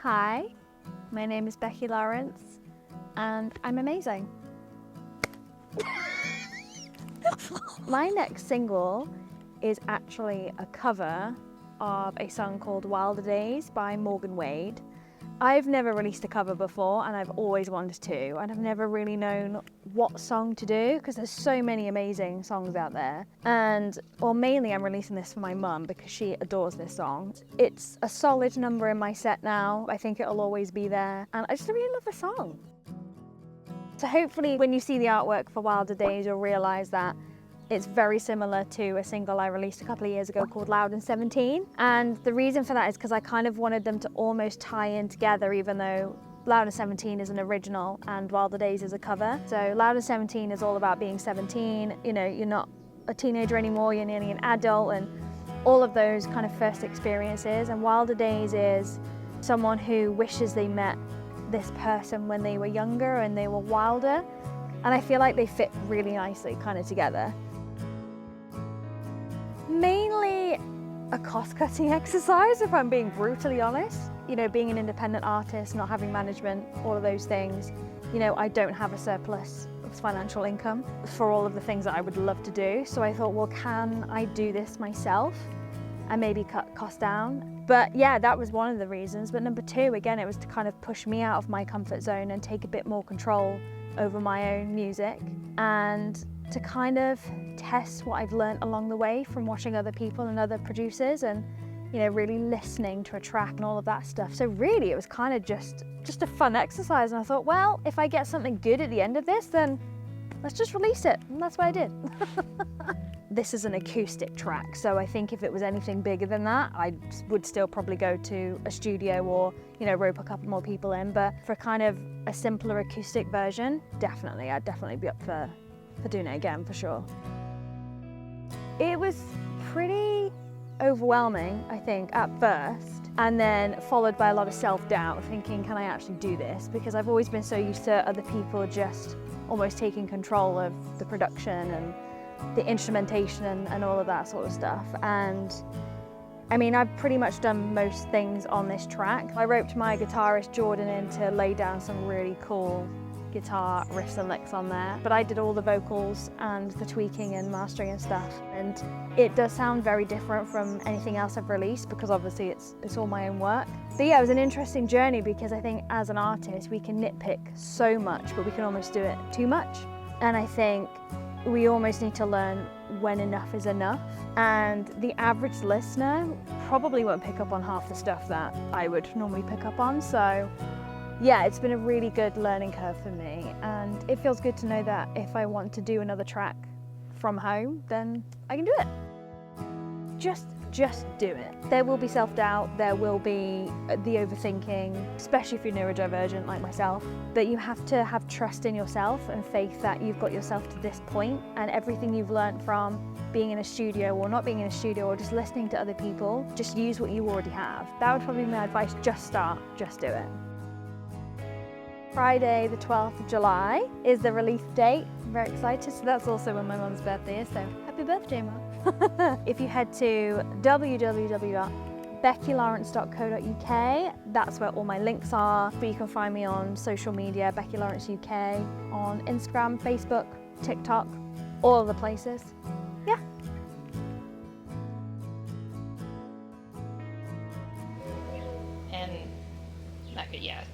Hi, my name is Becky Lawrence and I'm amazing. My next single is actually a cover of a song called Wilder Days by Morgan Wade. I've never released a cover before and I've always wanted to, and I've never really known what song to do because there's so many amazing songs out there. Mainly I'm releasing this for my mum because she adores this song. It's a solid number in my set now. I think it'll always be there and I just really love the song. So hopefully when you see the artwork for Wilder Days you'll realise that it's very similar to a single I released a couple of years ago called Loud and 17. And the reason for that is because I kind of wanted them to almost tie in together, even though Loud and 17 is an original and Wilder Days is a cover. So Loud and 17 is all about being 17. You know, you're not a teenager anymore, you're nearly an adult, and all of those kind of first experiences. And Wilder Days is someone who wishes they met this person when they were younger and they were wilder. And I feel like they fit really nicely kind of together. Mainly a cost-cutting exercise, if I'm being brutally honest. You know, being an independent artist, not having management, all of those things, you know, I don't have a surplus of financial income for all of the things that I would love to do. So I thought, well, can I do this myself and maybe cut costs down? But yeah, that was one of the reasons. But number two, again, it was to kind of push me out of my comfort zone and take a bit more control over my own music, and to kind of test what I've learned along the way from watching other people and other producers, and you know, really listening to a track and all of that stuff. So really it was kind of just a fun exercise, and I thought, well, if I get something good at the end of this, then let's just release it, and that's what I did. This is an acoustic track, so I think if it was anything bigger than that, I would still probably go to a studio or, you know, rope a couple more people in. But for kind of a simpler acoustic version, definitely, I'd definitely be up for doing it again, for sure. It was pretty overwhelming, I think, at first, and then followed by a lot of self-doubt, thinking, can I actually do this? Because I've always been so used to other people just almost taking control of the production and the instrumentation and all of that sort of stuff. And I mean, I've pretty much done most things on this track. I roped my guitarist Jordan in to lay down some really cool guitar riffs and licks on there, but I did all the vocals and the tweaking and mastering and stuff, and it does sound very different from anything else I've released because obviously it's all my own work. But yeah, it was an interesting journey because I think as an artist we can nitpick so much, but we can almost do it too much. And I think we almost need to learn when enough is enough, and the average listener probably won't pick up on half the stuff that I would normally pick up on. So yeah, it's been a really good learning curve for me, and it feels good to know that if I want to do another track from home, then I can do it. Just do it. There will be self-doubt, there will be the overthinking, especially if you're neurodivergent like myself, but you have to have trust in yourself and faith that you've got yourself to this point, and everything you've learned from being in a studio or not being in a studio or just listening to other people, just use what you already have. That would probably be my advice. Just start, just do it. Friday the 12th of July is the release date. I'm very excited, so that's also when my mum's birthday is, so happy birthday, Mum. If you head to www.beckylawrence.co.uk, that's where all my links are, but you can find me on social media, Becky Lawrence UK, on Instagram, Facebook, TikTok, all the places. Yeah. And that could, yeah.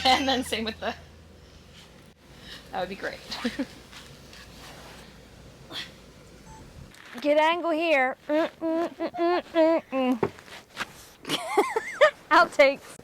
And then same with the, that would be great. Good angle here. Outtakes.